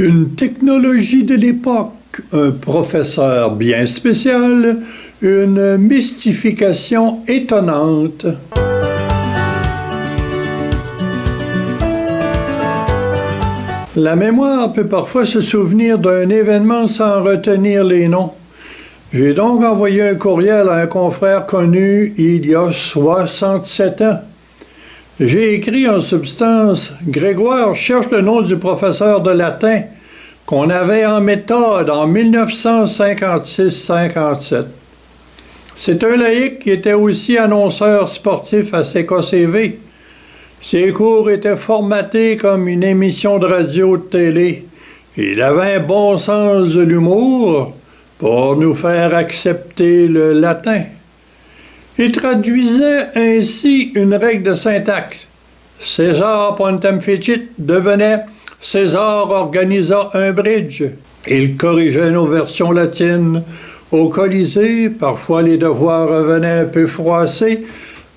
Une technologie de l'époque, un professeur bien spécial, une mystification étonnante. La mémoire peut parfois se souvenir d'un événement sans retenir les noms. J'ai donc envoyé un courriel à un confrère connu il y a 67 ans. J'ai écrit en substance « Grégoire cherche le nom du professeur de latin qu'on avait en méthode en 1956-57. C'est un laïc qui était aussi annonceur sportif à CKCV. Ses cours étaient formatés comme une émission de radio de télé. Il avait un bon sens de l'humour pour nous faire accepter le latin. Il traduisait ainsi une règle de syntaxe. César pontem fecit devenait César organisa un bridge. Il corrigeait nos versions latines. Au Colisée, parfois les devoirs revenaient un peu froissés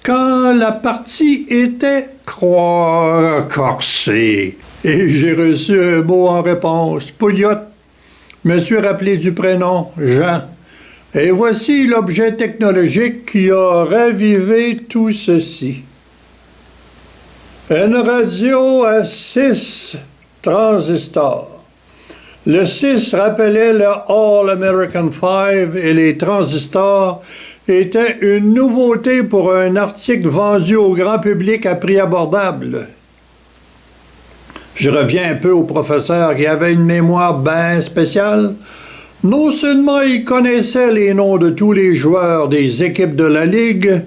quand la partie était corsée. Et j'ai reçu un mot en réponse. Pouliot. Me suis rappelé du prénom, Jean. Et voici l'objet technologique qui a ravivé tout ceci. Une radio à 6 transistors. Le 6 rappelait le All American 5 et les transistors étaient une nouveauté pour un article vendu au grand public à prix abordable. Je reviens un peu au professeur qui avait une mémoire bien spéciale. Non seulement il connaissait les noms de tous les joueurs des équipes de la Ligue,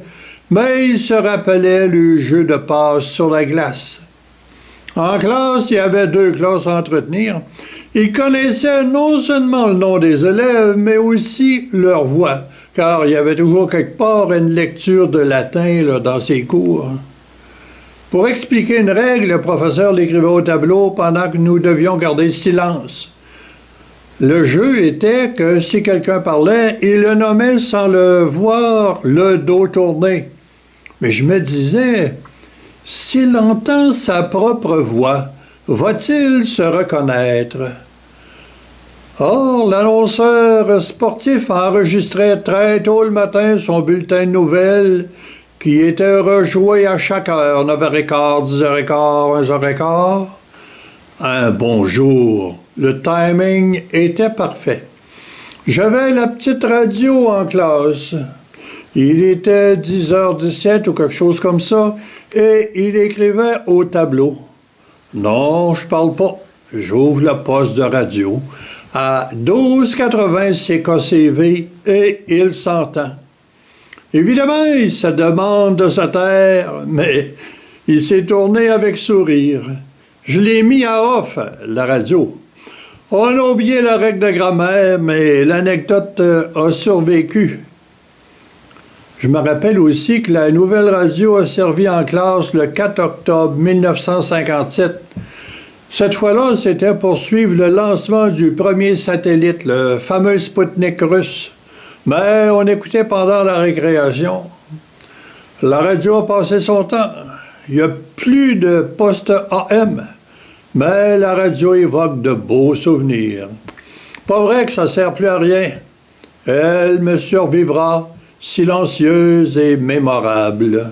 mais il se rappelait le jeu de passe sur la glace. En classe, il y avait 2 classes à entretenir. Il connaissait non seulement le nom des élèves, mais aussi leur voix, car il y avait toujours quelque part une lecture de latin dans ses cours. Pour expliquer une règle, le professeur l'écrivait au tableau pendant que nous devions garder le silence. Le jeu était que si quelqu'un parlait, il le nommait sans le voir, le dos tourné. Mais je me disais, s'il entend sa propre voix, va-t-il se reconnaître? Or, l'annonceur sportif enregistrait très tôt le matin son bulletin de nouvelles qui était rejoué à chaque heure, 9h15, 10h15, 11h15. Un bonjour. Le timing était parfait. J'avais la petite radio en classe. Il était 10h17 ou quelque chose comme ça, et il écrivait au tableau. Non, je parle pas. J'ouvre le poste de radio à 1280 CKCV et il s'entend. Évidemment, il se demande de se taire, mais il s'est tourné avec sourire. Je l'ai mis à off, la radio. On a oublié la règle de grammaire, mais l'anecdote a survécu. Je me rappelle aussi que la nouvelle radio a servi en classe le 4 octobre 1957. Cette fois-là, c'était pour suivre le lancement du premier satellite, le fameux Spoutnik russe. Mais on écoutait pendant la récréation. La radio a passé son temps. Il n'y a plus de poste AM. Mais la radio évoque de beaux souvenirs. Pas vrai que ça ne sert plus à rien. Elle me survivra, silencieuse et mémorable.